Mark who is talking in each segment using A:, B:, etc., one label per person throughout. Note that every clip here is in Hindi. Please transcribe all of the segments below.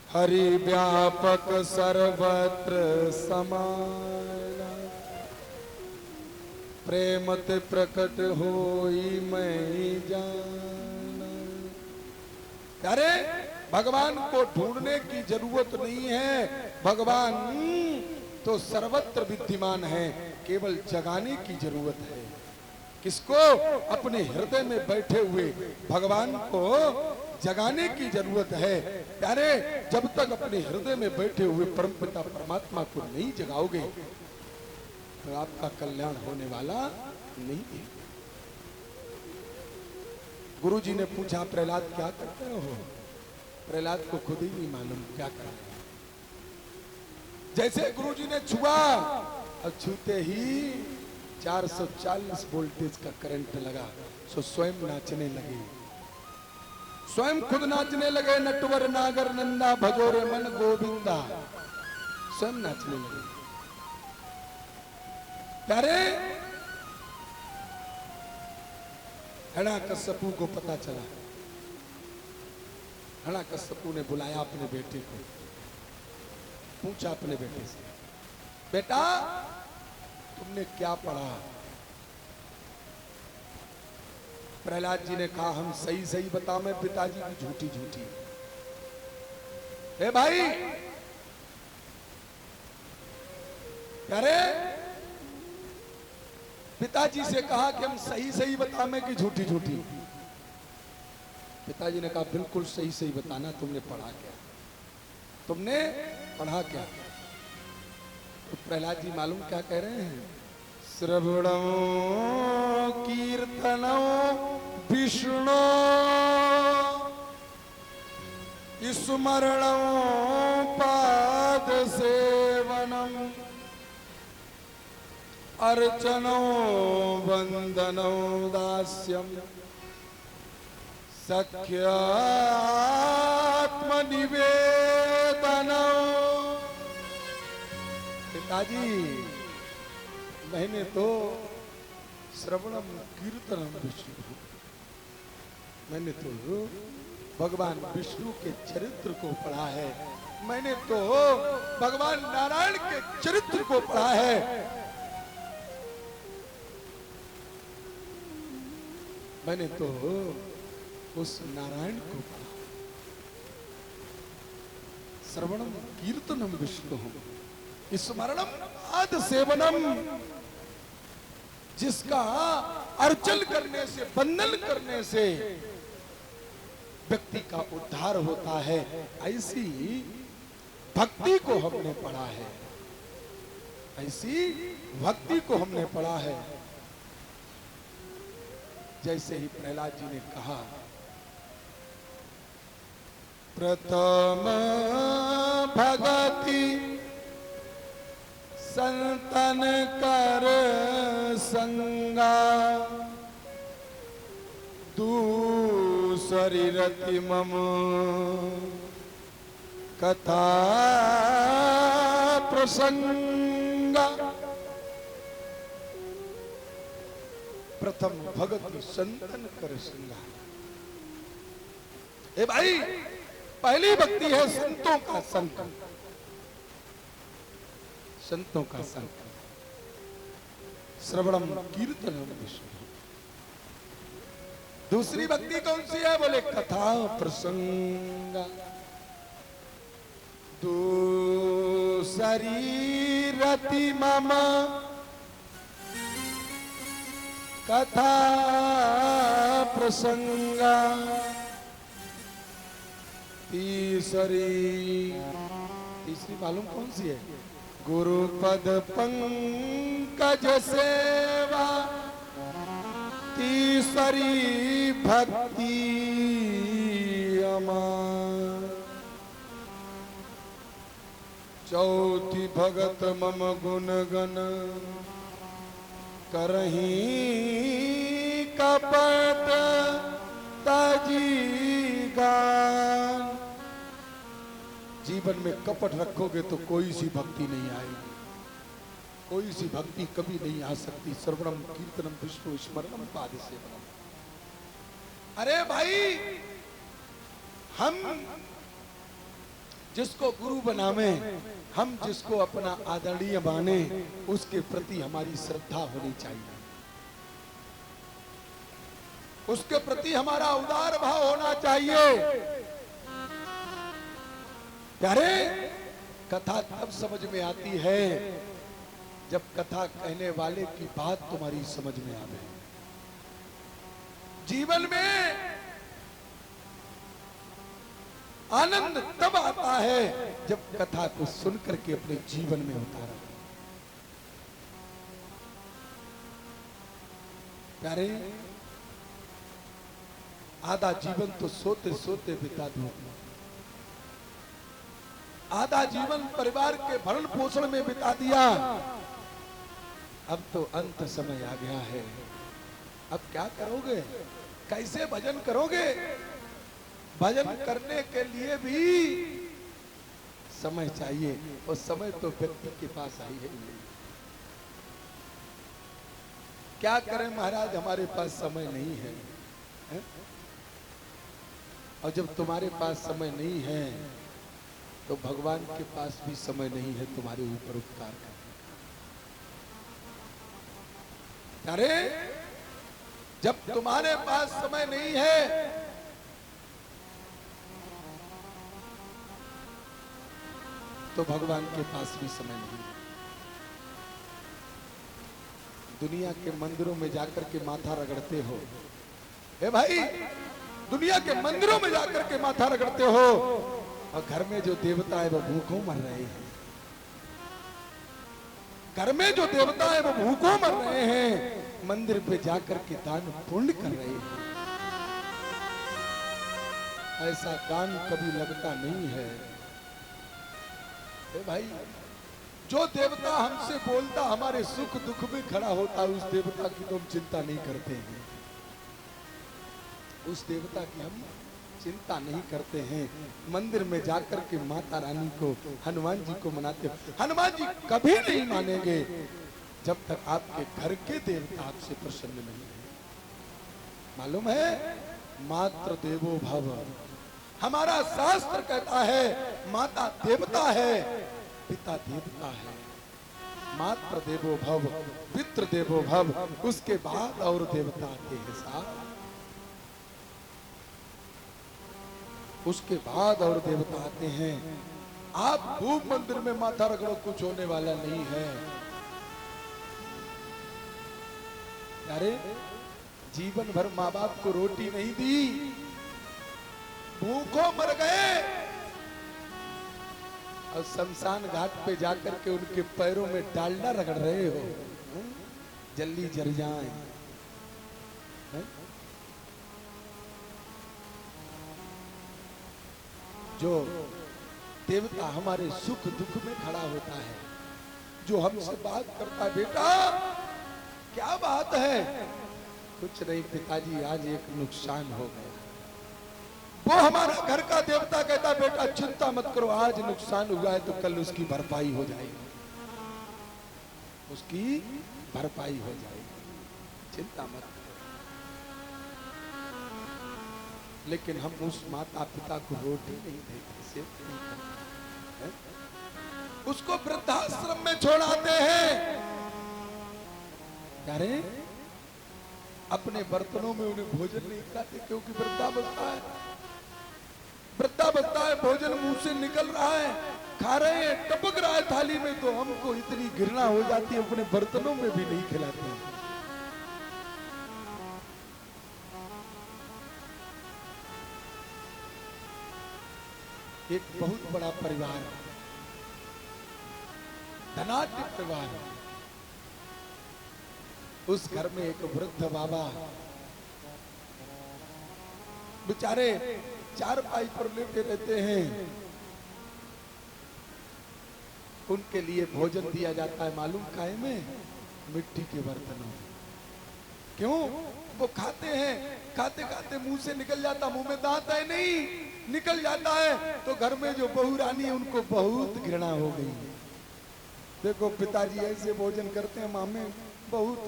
A: हरि व्यापक सर्वत्र समाना, प्रेमत प्रकट होई मैं जाना। अरे भगवान को ढूंढने की जरूरत नहीं है, भगवान तो सर्वत्र विद्यमान है, केवल जगाने की जरूरत है। किसको? अपने हृदय में बैठे हुए भगवान को जगाने की जरूरत है। प्यारे, जब तक अपने हृदय में बैठे हुए परमपिता परमात्मा को नहीं जगाओगे तो आपका कल्याण होने वाला नहीं है। गुरु जी ने पूछा, प्रहलाद क्या करते हो? प्रहलाद को खुद ही नहीं मालूम क्या कर रहे। जैसे गुरु जी ने छुआ और छूते ही 440 वोल्टेज का करंट लगा, सो स्वयं नाचने लगे, स्वयं खुद नाचने लगे। नटवर नागर नंदा भजोरे मन गोविंदा, स्वयं नाचने लगे। प्यारे, हिरण्यकश्यपु को पता चला। हिरण्यकश्यपु ने बुलाया अपने बेटे को, पूछा अपने बेटे से, बेटा तुमने क्या पढ़ा? प्रहलाद जी ने कहा, हम सही सही बता मैं पिताजी की झूठी झूठी। हे भाई, अरे पिताजी से कहा कि हम सही सही बता मैं कि झूठी झूठी। पिताजी ने कहा, बिल्कुल सही सही बताना, तुमने पढ़ा क्या? तुमने पढ़ा क्या? तो प्रहलाद जी मालूम क्या कह रहे हैं? श्रवणं कीर्तनं विष्णु स्मरणं पाद सेवनम अर्चनो वंदनो दास्यम सख्यात्मनिवेदनो। पिताजी, मैंने तो श्रवणम कीर्तनम विष्णु, मैंने तो भगवान विष्णु के चरित्र को पढ़ा है, मैंने तो भगवान नारायण के चरित्र को पढ़ा है। मैंने तो उस नारायण को पढ़ा। श्रवणम कीर्तनम विष्णु स्मरणम पाद सेवनम, जिसका अर्चन करने से, वंदन करने से व्यक्ति का उद्धार होता है, ऐसी भक्ति को हमने पढ़ा है, ऐसी भक्ति को हमने पढ़ा है। जैसे ही प्रहलाद जी ने कहा, प्रथम भगति संतन कर संगा, दूसरी रति मम कथा प्रसंगा। प्रथम भगति संतन कर संगा। ए भाई, पहली भक्ति है संतों का संग, संतों का संग। श्रवणम कीर्तनम विष्णु। दूसरी भक्ति कौन सी है? बोले कथा प्रसंग। दूसरी रति मम कथा प्रसंग। तीसरी मालूम कौन सी है? गुरुपद पंकज सेवा। तीसरी भक्ति अमार। चौथी भगत मम गुण गण करही कपट तजी गान। जीवन में कपट रखोगे तो कोई सी भक्ति नहीं आएगी, कोई सी भक्ति कभी नहीं आ सकती। श्रवणम कीर्तनम विष्णु स्मरणम पाद सेवनम। अरे भाई, हम जिसको गुरु बनावे, हम जिसको अपना आदरणीय माने, उसके प्रति हमारी श्रद्धा होनी चाहिए, उसके प्रति हमारा उदार भाव होना चाहिए। प्यारे, कथा तब समझ में आती है जब कथा कहने वाले की बात तुम्हारी समझ में आवे। जीवन में आनंद तब आता है जब कथा को सुनकर के अपने जीवन में उतारा। प्यारे, आधा जीवन तो सोते सोते बिता दो, आधा जीवन परिवार के भरण पोषण में बिता दिया, अब तो अंत समय आ गया है। अब क्या करोगे? कैसे भजन करोगे? भजन करने के लिए भी समय चाहिए, और समय तो व्यक्ति के पास आई है। क्या करें महाराज, हमारे पास समय नहीं है, है? और जब तुम्हारे पास समय नहीं है तो भगवान के पास भी समय नहीं है तुम्हारे ऊपर उपकार करने का। अरे, जब तुम्हारे पास समय नहीं है तो भगवान के पास भी समय नहीं है। दुनिया के मंदिरों में जाकर के माथा रगड़ते हो, ए भाई, दुनिया के मंदिरों में जाकर के माथा रगड़ते हो, और घर में जो देवता है वो भूखों मर रहे हैं। घर में जो देवता है वो भूखों मर रहे हैं, मंदिर पे जाकर के दान पुण्य कर रहे हैं। ऐसा दान कभी लगता नहीं है। ए भाई, जो देवता हमसे बोलता, हमारे सुख दुख में खड़ा होता, उस देवता की तो हम चिंता नहीं करते हैं। उस देवता की हम चिंता नहीं करते हैं। मंदिर में जाकर के माता रानी को, हनुमान जी को मनाते हो। हनुमान जी कभी नहीं मानेंगे जब तक आपके घर के देवता आपसे प्रसन्न नहीं है। मालूम है, मात्र देवो भव, हमारा शास्त्र कहता है माता देवता है, पिता देवता है। मात्र देवो भव, पितृ देवो भव, उसके बाद और देवता आते हैं साहब, उसके बाद और देवता आते हैं। आप खूब मंदिर में माथा रगड़ो, कुछ होने वाला नहीं है। अरे, जीवन भर माँ बाप को रोटी नहीं दी, भूखों मर गए, और शमशान घाट पे जाकर के उनके पैरों में डालडा रगड़ रहे हो, जल्दी जल जाएं। जो देवता हमारे सुख दुख में खड़ा होता है, जो हमसे बात करता है, बेटा क्या बात है? कुछ नहीं पिताजी, आज एक नुकसान हो गया। वो हमारा घर का देवता कहता, बेटा चिंता मत करो, आज नुकसान हुआ है तो कल उसकी भरपाई हो जाएगी, उसकी भरपाई हो जाएगी, चिंता मत करो। लेकिन हम उस माता पिता को रोटी नहीं देते, सेवा नहीं करते, उसको वृद्धाश्रम में छोड़ाते हैं। अरे, अपने बर्तनों में उन्हें भोजन नहीं खिलाते, क्योंकि वृद्धावस्था है, वृद्धावस्था है, भोजन मुंह से निकल रहा है, खा रहे हैं, टपक रहा है थाली में, तो हमको इतनी घृणा हो जाती है, अपने बर्तनों में भी नहीं खिलाते। एक बहुत बड़ा परिवार, धनाढ्य परिवार, उस घर में एक वृद्ध बाबा बेचारे चारपाई पर लेटे रहते हैं। उनके लिए भोजन दिया जाता है, मालूम काहे में? मिट्टी के बर्तनों में। क्यों? वो खाते हैं, खाते खाते मुंह से निकल जाता, मुंह में दांत है नहीं, निकल जाता है, तो घर में जो बहू रानी है उनको बहुत घृणा हो गई। देखो पिताजी ऐसे भोजन करते हैं, मामे बहुत,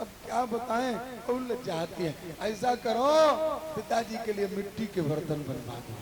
A: अब क्या बताएं, और लज्जा आती है। ऐसा करो, पिताजी के लिए मिट्टी के बर्तन बनवा दो।